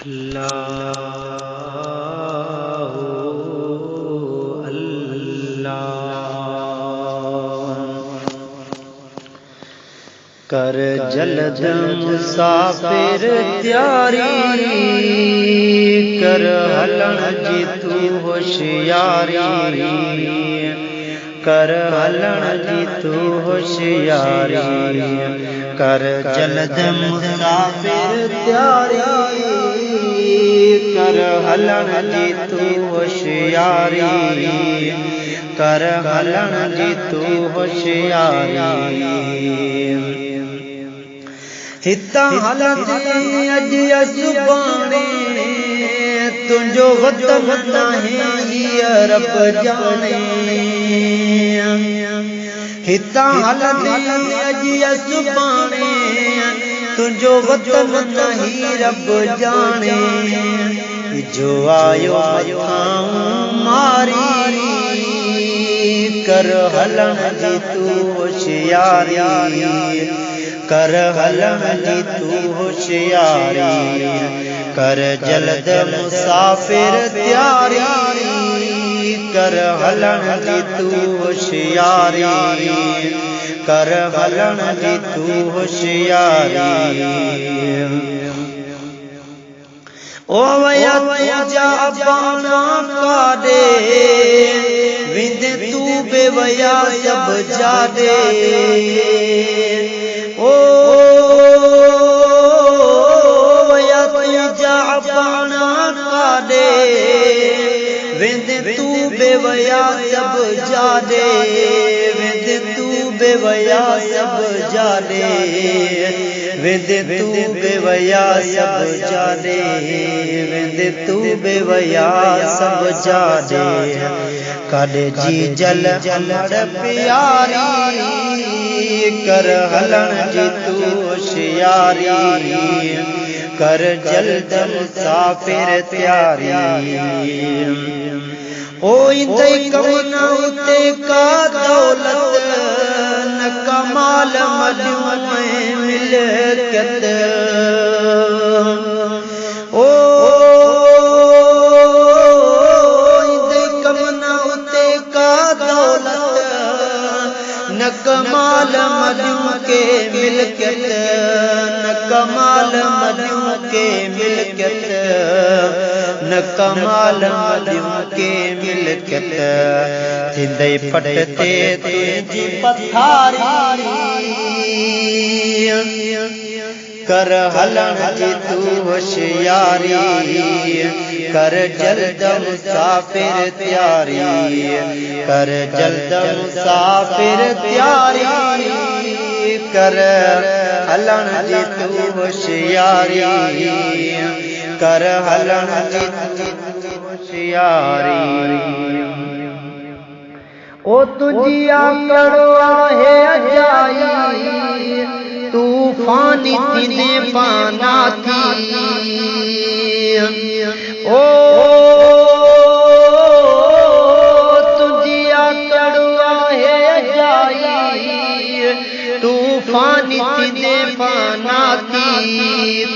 अल्लाहु अल्लाह। कर जल्द मुसाफिर त्यारी, कर हलन जी तू होशियारी, कर हलन जी तू होशियारी, कर जल्द मुसाफिर त्यारी, कर हलन जी तू होशियारी, कर हलन जी तू होशियारी। हिता हलत अज सुबाणे तुझो वतन नाहे रब जाने, हिता हलत अज सुबाणे तुझो वतन नाहे रब जाने। जो आयो मथां मारी, कर हलन जी तू होशियारी, कर हलन जी तू होशियारी, कर जल्द मुसाफिर त्यारी, कर हलन जी तू होशियारी, कर हलन जी तू होशियारी। ओ वया तुझा बाना कादे विंद तू बेवया सब जादे। ओ वया तुझा बाना कादे विंद तू बेवया सब जादे, विंद तू बेवया सब जादे, विंद तू बेवया सब जादे, विंद तू बेवया सब जादे। कादे जी जल हमर प्यारी, कर हलन जी तू होशियारी, कर जल्द मुसाफिर त्यारी। ओ इंदे कमना उते का दौलत न कमाल मलियों में मिलकत। ओ इंदे कमना उते का दौलत न कमाल मलियों के मिलकत, न कमाल मलियों के मिलकत, न कमाल मलियों के मिलकत। थिंदे पटते तुझी पथारी, कर हलन जी तू होशियारी, कर जल्द मुसाफिर त्यारी, कर जल्द मुसाफिर त्यारी, कर हलन जी तू होशियारी, कर हलन जी तू होशियारी। ओ तुझी आकड़ो है अजाई, तूफानी थीने पाना थी। ओ तुझी आकड़ो है अजाई, तूफानी थीने पाना थी,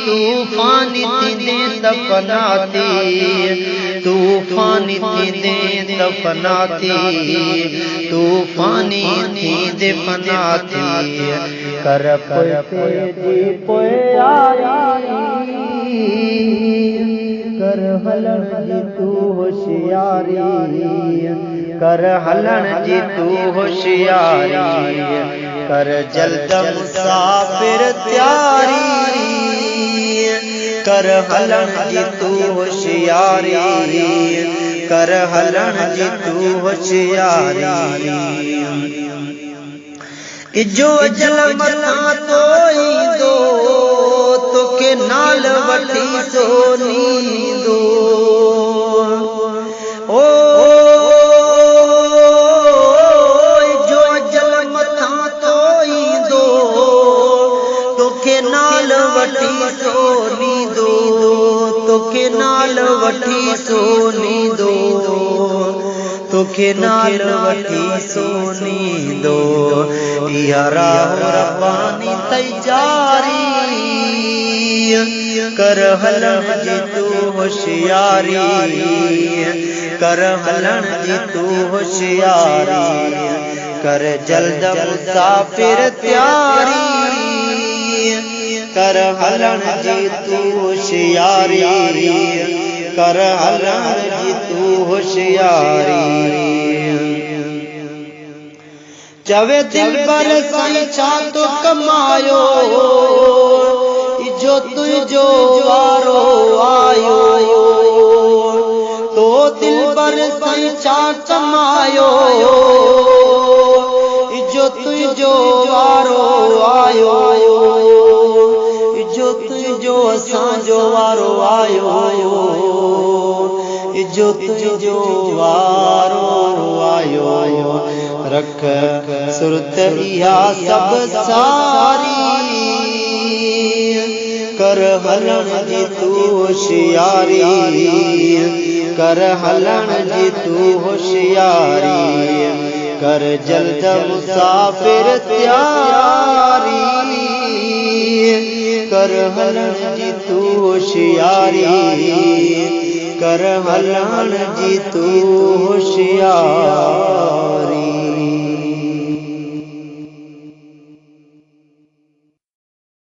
तूफानी थीने दफना थी, तूफानी थीने दफना थी, तूफानी थी दफना थी। कर पोते जी पोयारी, कर हलन जी तू होशियारी, कर हलन जी तू होशियारी, कर जल्द मुसाफिर त्यारी, कर हलन जी तू होशियारी, कर हलन जी तू होशियारी। जो जल मथा तोई दो तो के नाल वठी सोनी दो। ओ जो जल मथा तोई दो तो के नाल वठी सोनी दो, तो के नाल वठी सोनी दो, तो के नाल वठी सोनी दो। या राह रब्बानी तैयारी, कर हलन जी तू होशियारी, कर हलन जी तू होशियारी, कर जल्द मुसाफिर त्यारी, कर हलन जी तू होशियारी, कर हलन जी तू होशियारी। चवे दिल पर संचा तो कमायो, जो तुझो वारो आयो, तो दिल पर संचा कमायो, जो तुझो वारो आयो, जो तुझो असांजो वारो आयो, जो तुझो वारो आयो। रख सुरत इहा सब सारी, कर हलन जी तू होशियारी, कर हलन जी तू होशियारी, कर जल्द मुसाफिर त्यारी, कर हलन जी तू होशियारी, कर हलन जी तू होशियारी।